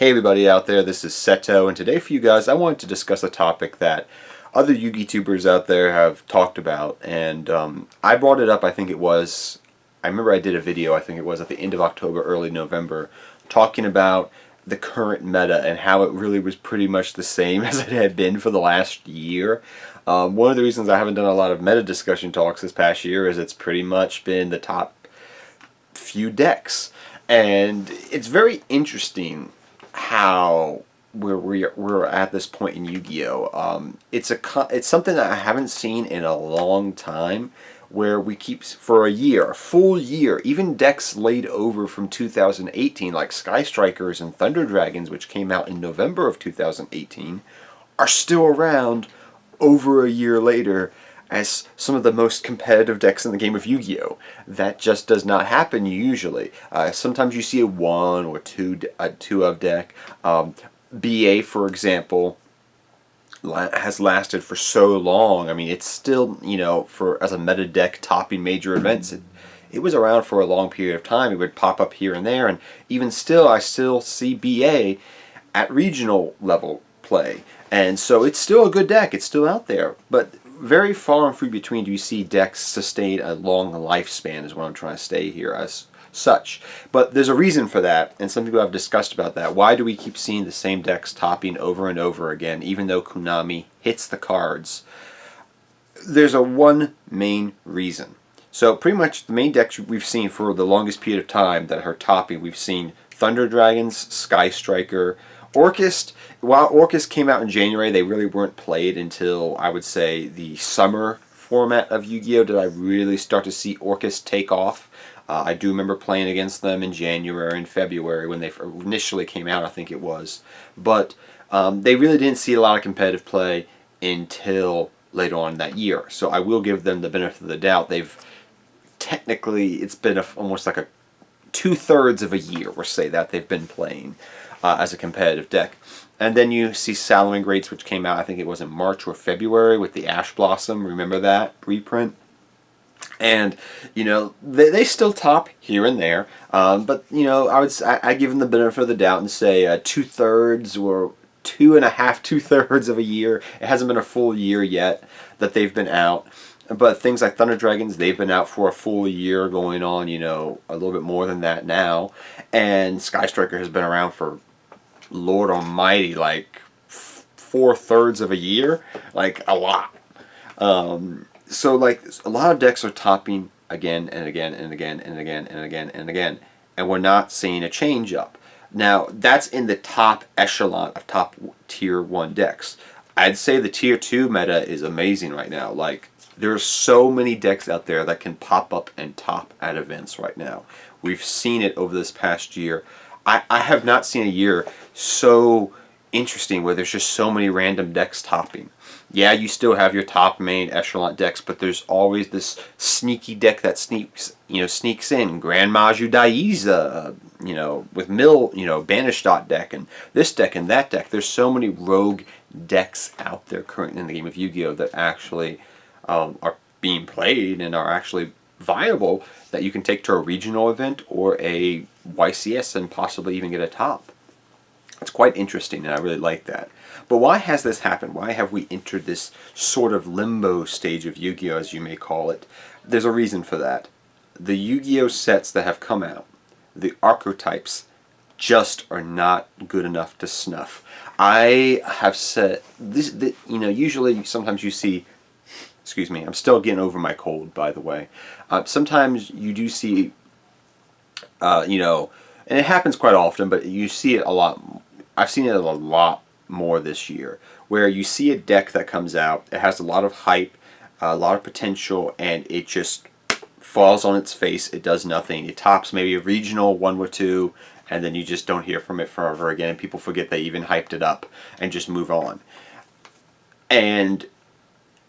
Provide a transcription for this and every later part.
Hey everybody out there, this is Seto, and today for you guys I wanted to discuss a topic that other YuGiTubers out there have talked about, and I brought it up. I remember I did a video, I think it was at the end of October, early November, talking about the current meta and how it really was pretty much the same as it had been for the last year. One of the reasons I haven't done a lot of meta discussion talks this past year is it's pretty much been the top few decks, and it's very interesting how we're at this point in Yu-Gi-Oh. It's something that I haven't seen in a long time, where we keep for a full year, even decks laid over from 2018 like Sky Strikers and Thunder Dragons, which came out in November of 2018, are still around over a year later as some of the most competitive decks in the game of Yu-Gi-Oh! That just does not happen usually. Sometimes you see a 1 or 2 of deck. BA, for example, has lasted for so long. I mean, it's still, as a meta deck topping major events, it was around for a long period of time. It would pop up here and there, and even still, I still see BA at regional level play. And so it's still a good deck. It's still out there. But very far and few between do you see decks sustain a long lifespan, is what I'm trying to say here as such. But there's a reason for that, and some people have discussed about that. Why do we keep seeing the same decks topping over and over again, even though Konami hits the cards? There's one main reason. So pretty much the main decks we've seen for the longest period of time that are topping, we've seen Thunder Dragons, Sky Striker, Orchest. While Orchest came out in January, they really weren't played until, I would say, the summer format of Yu-Gi-Oh! Did I really start to see Orchest take off. I do remember playing against them in January and February when they initially came out, I think it was. But they really didn't see a lot of competitive play until later on that year. So I will give them the benefit of the doubt. It's been almost like a 2/3 of a year, we'll say, that they've been playing as a competitive deck. And then you see Salamangreats, Greats, which came out, I think it was in March or February, with the Ash Blossom. Remember that reprint? And they still top here and there, but I give them the benefit of the doubt and say 2/3 or 2.5 of a year. It hasn't been a full year yet that they've been out. But things like Thunder Dragons, they've been out for a full year, going on, a little bit more than that now. And Sky Striker has been around for, Lord Almighty, like 4/3 of a year, like a lot. So like a lot of decks are topping again and again and again and again and again and again, and we're not seeing a change up. Now that's in the top echelon of top tier 1 decks. I'd say the tier 2 meta is amazing right now. Like, there's so many decks out there that can pop up and top at events right now. We've seen it over this past year. I have not seen a year so interesting where there's just so many random decks topping. Yeah, you still have your top main echelon decks, but there's always this sneaky deck that sneaks in. Grand Maju Daiza, with Banished Dot deck, and this deck and that deck. There's so many rogue decks out there currently in the game of Yu-Gi-Oh! That actually are being played and are actually viable, that you can take to a regional event or a YCS and possibly even get a top. It's quite interesting, and I really like that. But why has this happened? Why have we entered this sort of limbo stage of Yu-Gi-Oh!, as you may call it? There's a reason for that. The Yu-Gi-Oh! Sets that have come out, the archetypes, just are not good enough to snuff. I have said this, usually sometimes you see, excuse me, I'm still getting over my cold, by the way. Sometimes you do see, and it happens quite often, but you see it a lot. I've seen it a lot more this year, where you see a deck that comes out, it has a lot of hype, a lot of potential, and it just falls on its face. It does nothing. It tops maybe a regional 1 or 2, and then you just don't hear from it forever again, and people forget they even hyped it up and just move on. And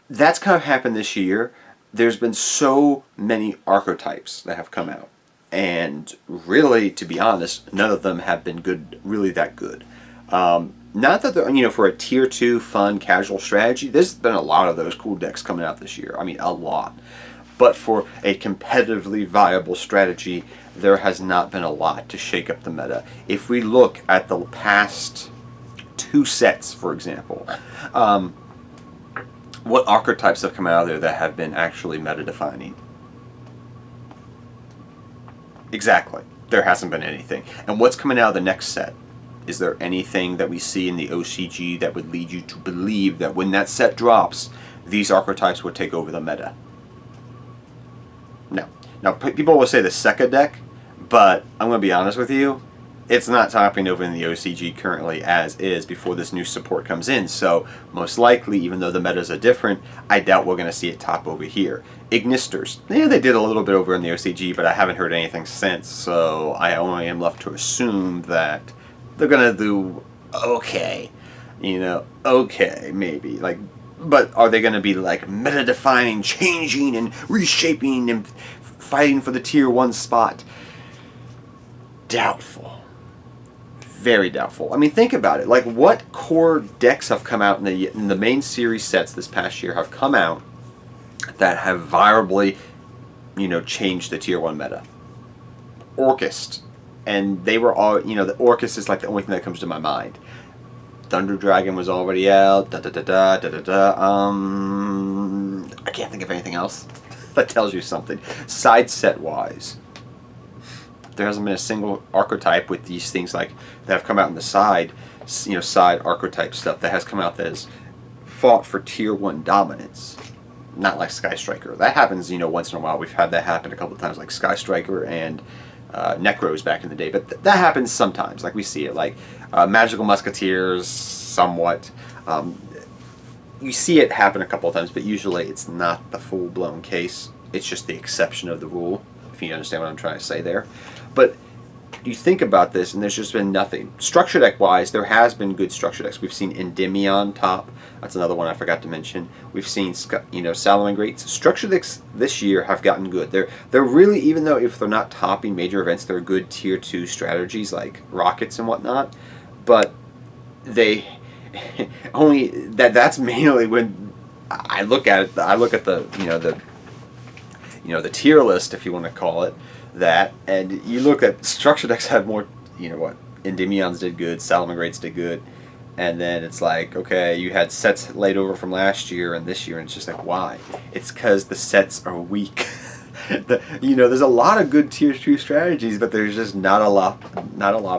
that's kind of happened this year. There's been so many archetypes that have come out, and really, to be honest, none of them have been good, really that good. Not that they're, for a tier 2 fun casual strategy, there's been a lot of those cool decks coming out this year. I mean, a lot. But for a competitively viable strategy, there has not been a lot to shake up the meta. If we look at the past 2 sets, for example, what archetypes have come out of there that have been actually meta-defining? Exactly. There hasn't been anything. And what's coming out of the next set? Is there anything that we see in the OCG that would lead you to believe that when that set drops, these archetypes would take over the meta? No. Now, people will say the Sekka deck, but I'm going to be honest with you, it's not topping over in the OCG currently as is before this new support comes in. So most likely, even though the metas are different, I doubt we're going to see it top over here. Ignisters, yeah, they did a little bit over in the OCG, but I haven't heard anything since. So I only am left to assume that they're going to do okay. You know, okay, maybe. Like, but are they going to be like meta-defining, changing and reshaping and fighting for the tier 1 spot? Doubtful. Very doubtful. I mean, think about it. Like, what core decks have come out in the main series sets this past year have come out that have viably, you know, changed the tier 1 meta? Orchist. And they were all, you know, the Orchist is like the only thing that comes to my mind. Thunder Dragon was already out. I can't think of anything else. That tells you something. Side set wise, there hasn't been a single archetype with these things like that have come out in the side, you know, side archetype stuff that has come out that has fought for tier 1 dominance. Not like Sky Striker. That happens, you know, once in a while. We've had that happen a couple of times, like Sky Striker and Necros back in the day. But that happens sometimes, like we see it, like Magical Musketeers, somewhat. You see it happen a couple of times, but usually it's not the full-blown case. It's just the exception of the rule, if you understand what I'm trying to say there. But you think about this, and there's just been nothing. Structure deck-wise, there has been good structure decks. We've seen Endymion top. That's another one I forgot to mention. We've seen, you know, Salamangreats. Structure decks this year have gotten good. They're really, even though if they're not topping major events, they're good tier 2 strategies like Rockets and whatnot. But they only that's mainly when I look at it. I look at the the tier list, if you want to call it that, and you look at structure decks have more, you know what, Endymions did good, Salamangreats did good, and then it's like, okay, you had sets laid over from last year and this year, and it's just like, why? It's because the sets are weak. There's a lot of good tier 2 strategies, but there's just not a lot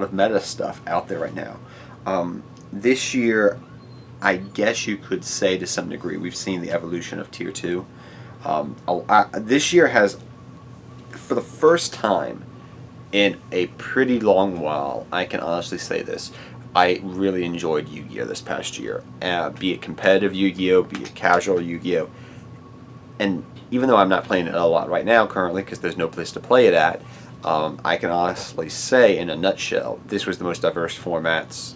of meta stuff out there right now. This year, I guess you could say to some degree we've seen the evolution of tier 2. This year has, for the first time in a pretty long while, I can honestly say this, I really enjoyed YuGiOh this past year. Be it competitive YuGiOh, be it casual YuGiOh. And even though I'm not playing it a lot right now currently because there's no place to play it at, I can honestly say in a nutshell, this was the most diverse formats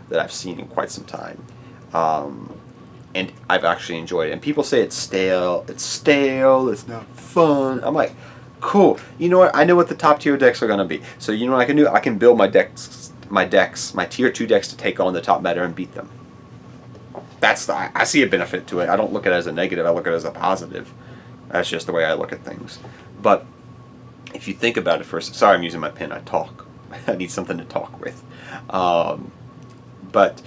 that I've seen in quite some time. And I've actually enjoyed it. And people say it's stale, it's not fun. I'm like, cool. You know what? I know what the top tier decks are going to be. So you know what I can do? I can build my tier 2 decks to take on the top meta and beat them. I see a benefit to it. I don't look at it as a negative. I look at it as a positive. That's just the way I look at things. But if you think about it first, sorry, I'm using my pen. I talk. I need something to talk with. But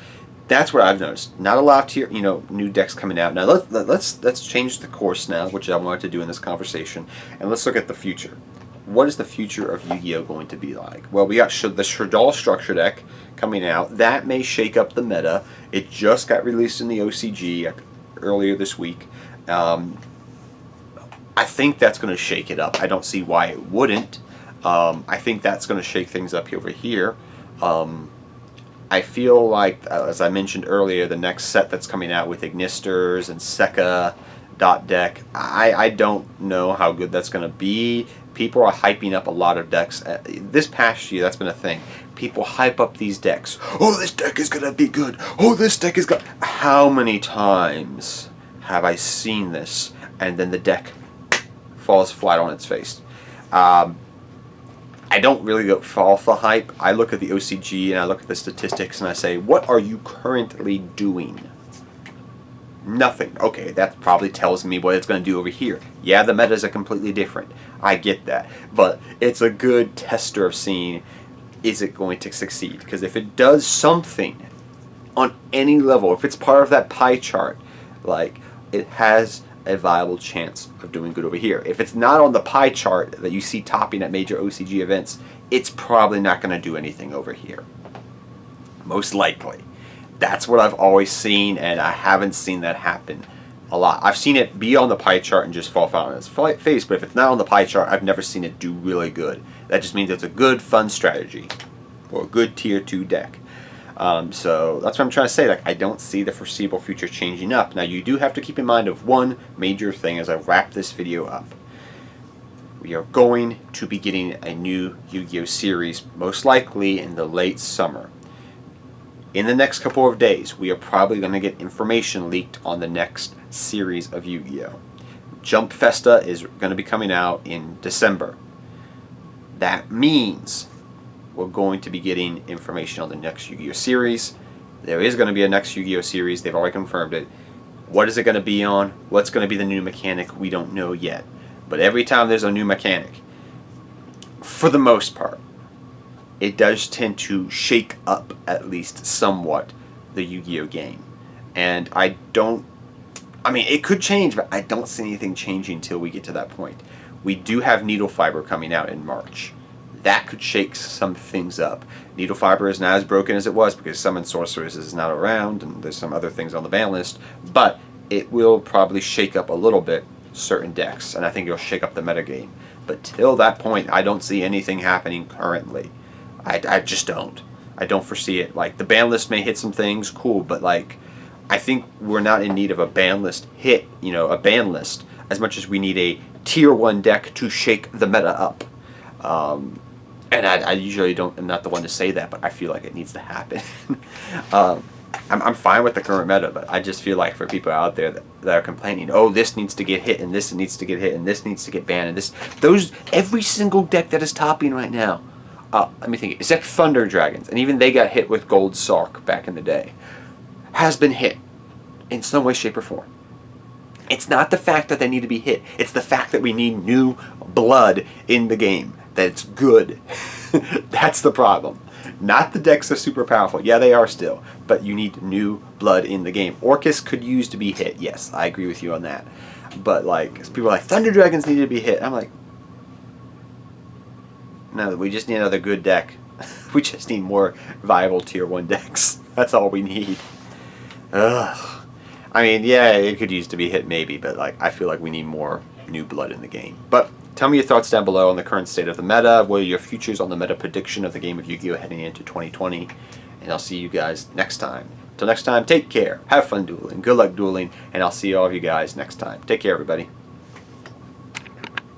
that's what I've noticed. Not a lot of new decks coming out. Now let's change the course now, which I wanted to do in this conversation, and let's look at the future. What is the future of YuGiOh going to be like? Well, we got the Shardal structure deck coming out. That may shake up the meta. It just got released in the OCG earlier this week. I think that's going to shake it up. I don't see why it wouldn't. I think that's going to shake things up over here. I feel like, as I mentioned earlier, the next set that's coming out with Ignisters and Sekka dot deck, I don't know how good that's going to be. People are hyping up a lot of decks. This past year, that's been a thing. People hype up these decks. Oh, this deck is going to be good. Oh, this deck is good. How many times have I seen this? And then the deck falls flat on its face. I don't really fall for hype. I look at the OCG and I look at the statistics and I say, what are you currently doing? Nothing. Okay, that probably tells me what it's going to do over here. Yeah, the metas are completely different. I get that. But it's a good tester of seeing, is it going to succeed? Because if it does something on any level, if it's part of that pie chart, like, it has a viable chance of doing good over here. If it's not on the pie chart that you see topping at major OCG events, it's probably not going to do anything over here. Most likely. That's what I've always seen, and I haven't seen that happen a lot. I've seen it be on the pie chart and just fall flat on its face, but if it's not on the pie chart, I've never seen it do really good. That just means it's a good, fun strategy, or a good tier 2 deck. So that's what I'm trying to say. Like, I don't see the foreseeable future changing up. Now, you do have to keep in mind of one major thing as I wrap this video up. We are going to be getting a new Yu-Gi-Oh series, most likely in the late summer. In the next couple of days, we are probably going to get information leaked on the next series of Yu-Gi-Oh! Jump Festa is going to be coming out in December. That means we're going to be getting information on the next Yu-Gi-Oh! Series. There is going to be a next Yu-Gi-Oh! Series. They've already confirmed it. What is it going to be on? What's going to be the new mechanic? We don't know yet. But every time there's a new mechanic, for the most part, it does tend to shake up, at least somewhat, the Yu-Gi-Oh! Game. And I mean, it could change, but I don't see anything changing until we get to that point. We do have Needle Fiber coming out in March. That could shake some things up. Needle Fiber is not as broken as it was because Summon Sorceress is not around, and there's some other things on the ban list, but it will probably shake up a little bit certain decks, and I think it'll shake up the metagame. But till that point, I don't see anything happening currently. I just don't. I don't foresee it. Like, the ban list may hit some things, cool, but like, I think we're not in need of a ban list hit, a ban list, as much as we need a tier 1 deck to shake the meta up. And I usually am not the one to say that, but I feel like it needs to happen. I'm fine with the current meta, but I just feel like for people out there that are complaining, oh, this needs to get hit, and this needs to get hit, and this needs to get banned, and every single deck that is topping right now, let me think, except Thunder Dragons, and even they got hit with Gold Sark back in the day, has been hit in some way, shape, or form. It's not the fact that they need to be hit, it's the fact that we need new blood in the game. That's good. That's the problem. Not the decks are super powerful. Yeah, they are still. But you need new blood in the game. Orcus could use to be hit. Yes, I agree with you on that. But, like, people are like, Thunder Dragons need to be hit. I'm like, no, we just need another good deck. We just need more viable tier 1 decks. That's all we need. Ugh. I mean, yeah, it could use to be hit maybe, but like, I feel like we need more new blood in the game. But tell me your thoughts down below on the current state of the meta. What are your futures on the meta prediction of the game of Yu-Gi-Oh! Heading into 2020? And I'll see you guys next time. Till next time, take care. Have fun dueling. Good luck dueling. And I'll see all of you guys next time. Take care, everybody.